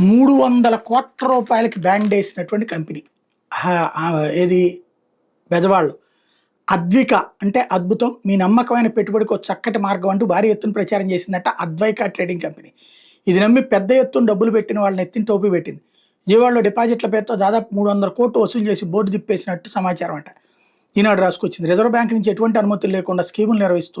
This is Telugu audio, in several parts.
300 కోట్ల రూపాయలకి బ్యాండ్ వేసినటువంటి కంపెనీ. ఏది బెజవాడలో. అద్విక అంటే అద్భుతం, మీ నమ్మకమైన పెట్టుబడికి ఒక చక్కటి మార్గం అంటూ భారీ ఎత్తున ప్రచారం చేసిందట అద్వైక ట్రేడింగ్ కంపెనీ. ఇది నమ్మి పెద్ద ఎత్తున డబ్బులు పెట్టిన వాళ్ళని ఎత్తిన టోపీ పెట్టింది. విజయవాడలో డిపాజిట్ల పేరుతో దాదాపు 300 కోట్లు వసూలు చేసి బోర్డు తిప్పేసినట్టు సమాచారం అంట. ఈనాడు రాసుకొచ్చింది. రిజర్వ్ బ్యాంక్ నుంచి ఎటువంటి అనుమతులు లేకుండా స్కీములు నిర్వహిస్తూ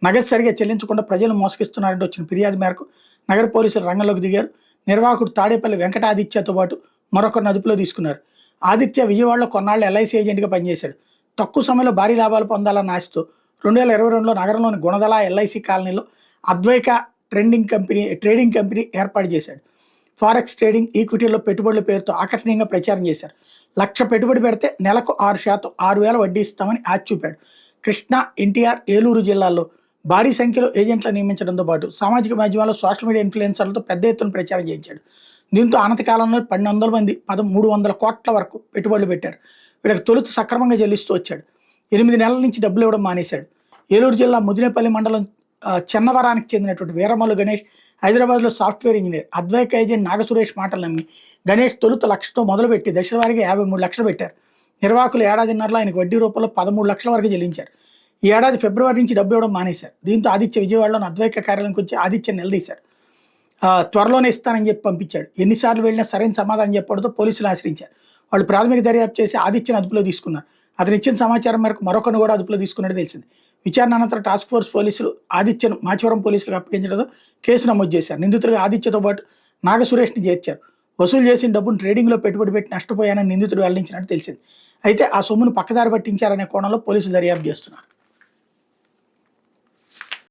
నగదు సరిగా చెల్లించకుండా ప్రజలు మోసగిస్తున్నారంటే వచ్చిన ఫిర్యాదు మేరకు నగర పోలీసులు రంగంలోకి దిగారు. నిర్వాహకుడు తాడేపల్లి వెంకటాదిత్యతో పాటు మరొకరిని అదుపులో తీసుకున్నారు. ఆదిత్య విజయవాడలో కొన్నాళ్ళు ఎల్ఐసి ఏజెంట్గా పనిచేశాడు. తక్కువ సమయంలో భారీ లాభాలు పొందాలన్న ఆశతో 2022లో నగరంలోని గుణదల ఎల్ఐసి కాలనీలో అద్వైక ట్రేడింగ్ కంపెనీ ఏర్పాటు చేశాడు. ఫారెక్స్ ట్రేడింగ్, ఈక్విటీలో పెట్టుబడుల పేరుతో ఆకర్షణీయంగా ప్రచారం చేశారు. 1,00,000 పెట్టుబడి పెడితే నెలకు 6% 6,000 వడ్డీ ఇస్తామని ఆచి చూపాడు. కృష్ణా, ఎన్టీఆర్, ఏలూరు జిల్లాల్లో భారీ సంఖ్యలో ఏజెంట్లను నియమించడంతో పాటు సామాజిక మాధ్యమాల్లో సోషల్ మీడియా ఇన్ఫ్లుయెన్సర్లతో పెద్ద ఎత్తున ప్రచారం చేయించాడు. దీంతో అనతి కాలంలో 1,200 మంది 300 కోట్ల వరకు పెట్టుబడులు పెట్టారు. వీళ్ళకి తొలుత సక్రమంగా చెల్లిస్తూ వచ్చాడు. 8 నెలల నుంచి డబ్బులు ఇవ్వడం మానేశాడు. ఏలూరు జిల్లా ముదినేపల్లి మండలం చెన్నవరానికి చెందినటువంటి వీరమల్లు గణేష్ హైదరాబాద్లో software engineer. Advaika agent Nagasuresh మాటలు నమ్మి గణేష్ తొలుత 1,00,000తో మొదలుపెట్టి దశల వారీగా 53 లక్షలు పెట్టారు. నిర్వాహకులు ఏడాదిన్నరలో ఆయనకు వడ్డీ రూపంలో 13 లక్షల వరకు చెల్లించారు. ఈ ఏడాది ఫిబ్రవరి నుంచి డబ్బు ఇవ్వడం మానేశారు. దీంతో ఆదిత్య విజయవాడలోని అద్వైక కార్యాలయంకి వచ్చి ఆదిత్య నిలదీశారు. త్వరలోనే ఇస్తానని చెప్పి పంపించాడు. ఎన్నిసార్లు వెళ్ళినా సరైన సమాధానం చెప్పడంతో పోలీసులు ఆశ్రయించారు. వాళ్ళు ప్రాథమిక దర్యాప్తు చేసి ఆదిత్యను అదుపులో తీసుకున్నారు. అతను ఇచ్చిన సమాచారం మేరకు మరొకరిని కూడా అదుపులో తీసుకున్నట్టు తెలిసింది. విచారణ అనంతరం టాస్క్ ఫోర్స్ పోలీసులు ఆదిత్యను మాచవరం పోలీసులకు అప్పగించడంతో కేసు నమోదు చేశారు. నిందితులుగా ఆదిత్యతో పాటు నాగసురేష్ని చేర్చారు. వసూలు చేసిన డబ్బును ట్రేడింగ్లో పెట్టుబడి పెట్టి నష్టపోయానని నిందితుడు వెల్లడించినట్టు తెలిసింది. అయితే ఆ సొమ్మును పక్కదారి పట్టించారనే కోణంలో పోలీసులు దర్యాప్తు చేస్తున్నారు.